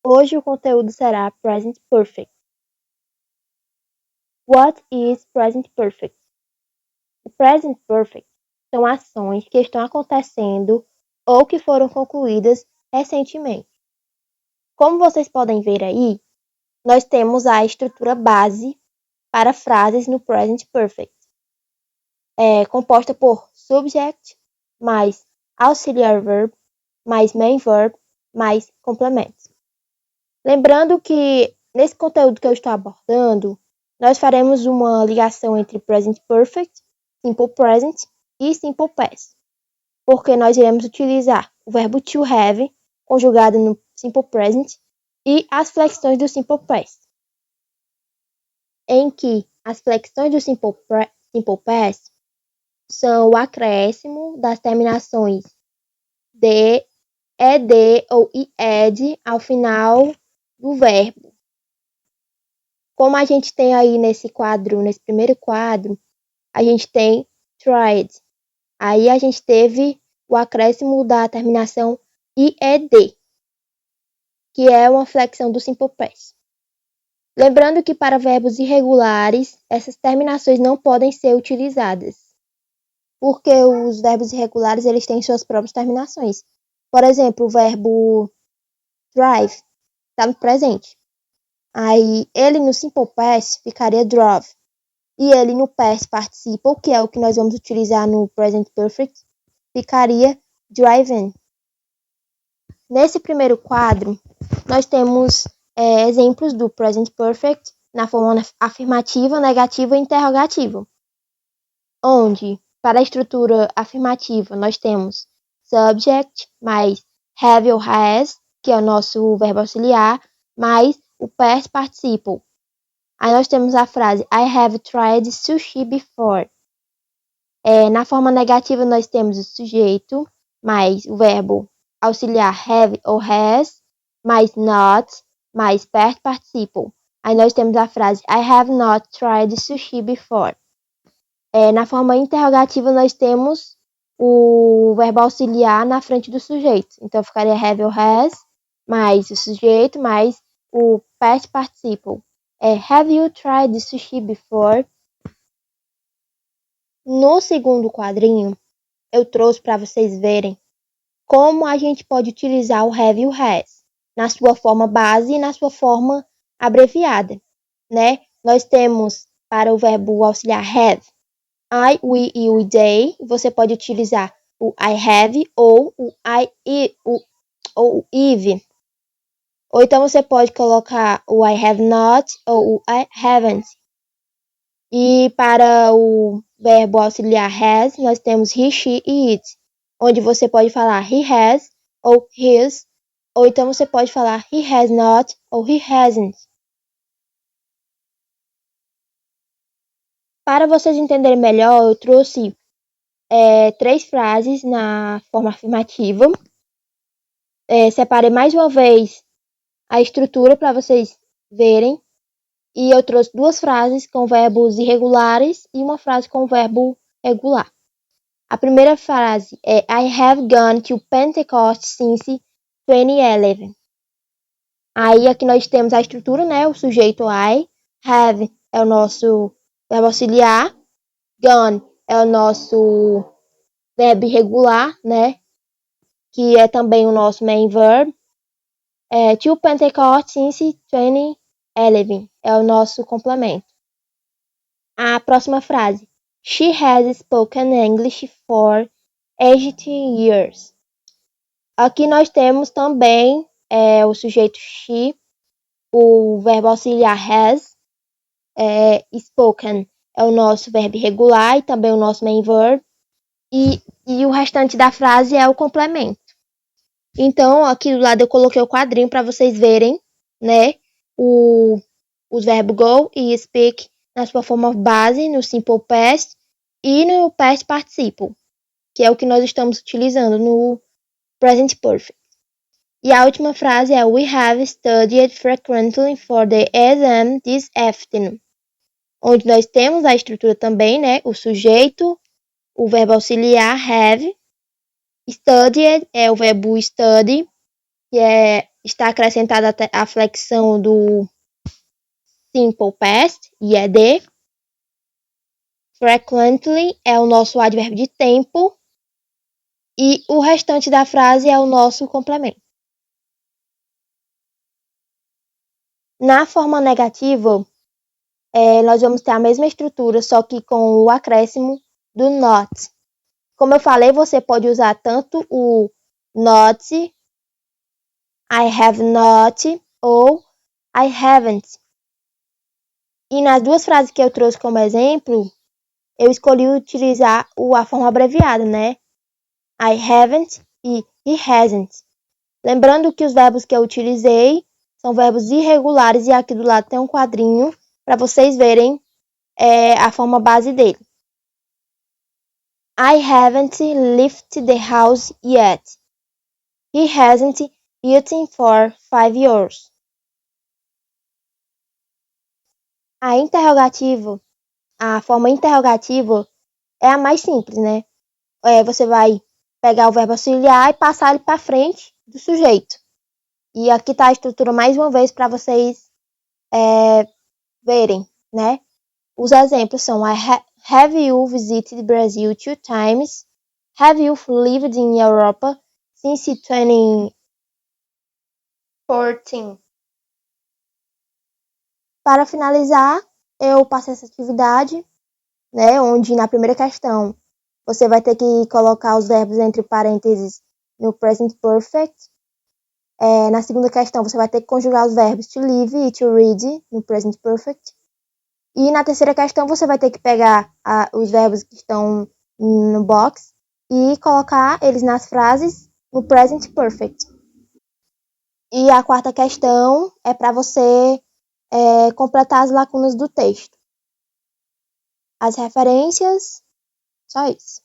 Hoje o conteúdo será Present Perfect. What is Present Perfect? O Present Perfect são ações que estão acontecendo ou que foram concluídas recentemente. Como vocês podem ver aí, nós temos a estrutura base para frases no Present Perfect. É composta por subject, mais auxiliary verb, mais main verb, mais complementos. Lembrando que nesse conteúdo que eu estou abordando, nós faremos uma ligação entre Present Perfect, Simple Present e Simple Past, porque nós iremos utilizar o verbo to have, conjugado no Simple Present, e as flexões do Simple Past, em que as flexões do Simple Past são o acréscimo das terminações de, ed ou ied ao final do verbo. Como a gente tem aí nesse primeiro quadro, a gente tem tried. Aí a gente teve o acréscimo da terminação ied, que é uma flexão do Simple Past. Lembrando que para verbos irregulares, essas terminações não podem ser utilizadas, porque os verbos irregulares eles têm suas próprias terminações. Por exemplo, o verbo drive está no presente. Aí ele no Simple Past ficaria drove. E ele no past participle, que é o que nós vamos utilizar no present perfect, ficaria driven. Nesse primeiro quadro, nós temos exemplos do present perfect na forma afirmativa, negativa e interrogativa. Onde, para a estrutura afirmativa, nós temos subject mais have ou has, que é o nosso verbo auxiliar, mais o past participle. Aí nós temos a frase I have tried sushi before. Na forma negativa nós temos o sujeito, mais o verbo auxiliar have ou has, mais not, mais past participle. Aí nós temos a frase I have not tried sushi before. Na forma interrogativa nós temos o verbo auxiliar na frente do sujeito. Então ficaria have ou has, mais o sujeito, mais o past participle. Have you tried sushi before? No segundo quadrinho, eu trouxe para vocês verem como a gente pode utilizar o have e o has na sua forma base e na sua forma abreviada, né? Nós temos para o verbo auxiliar have, I, we e o they. Você pode utilizar o I have ou o Eve. Ou então você pode colocar o I have not ou o I haven't. E para o verbo auxiliar has, nós temos he, she e it, onde você pode falar he has ou his, ou então você pode falar he has not ou he hasn't. Para vocês entenderem melhor, eu trouxe 3 frases na forma afirmativa. Separei mais uma vez a estrutura para vocês verem. E eu trouxe 2 frases com verbos irregulares e uma frase com verbo regular. A primeira frase é I have gone to Pentecost since 2011. Aí aqui nós temos a estrutura, né? O sujeito I. Have é o nosso verbo auxiliar. Gone é o nosso verbo irregular, né? Que é também o nosso main verb. To Pentecost since 2011 é o nosso complemento. A próxima frase. She has spoken English for 18 years. Aqui nós temos também o sujeito she, o verbo auxiliar has, spoken é o nosso verbo irregular e também o nosso main verb, e o restante da frase é o complemento. Então, aqui do lado eu coloquei o quadrinho para vocês verem, né, os verbos go e speak na sua forma base, no simple past e no past participle, que é o que nós estamos utilizando no present perfect. E a última frase é we have studied frequently for the exam this afternoon, onde nós temos a estrutura também, né, o sujeito, o verbo auxiliar have, studied é o verbo study, que é está acrescentada a flexão do simple past, IED. Frequently é o nosso advérbio de tempo. E o restante da frase é o nosso complemento. Na forma negativa, nós vamos ter a mesma estrutura, só que com o acréscimo do not. Como eu falei, você pode usar tanto o not, I have not, ou I haven't. E nas duas frases que eu trouxe como exemplo, eu escolhi utilizar a forma abreviada, né? I haven't e he hasn't. Lembrando que os verbos que eu utilizei são verbos irregulares e aqui do lado tem um quadrinho para vocês verem a forma base dele. I haven't left the house yet. He hasn't eaten for 5 years. A forma interrogativa é a mais simples, né? Você vai pegar o verbo auxiliar e passar ele para frente do sujeito. E aqui está a estrutura mais uma vez para vocês verem, né? Os exemplos são Have you visited Brazil 2 times? Have you lived in Europe since 2014? Para finalizar, eu passei essa atividade, né, onde na primeira questão você vai ter que colocar os verbos entre parênteses no present perfect. Na segunda questão, você vai ter que conjugar os verbos to live e to read no present perfect. E na terceira questão, você vai ter que pegar os verbos que estão no box e colocar eles nas frases no present perfect. E a quarta questão é para você completar as lacunas do texto. As referências, só isso.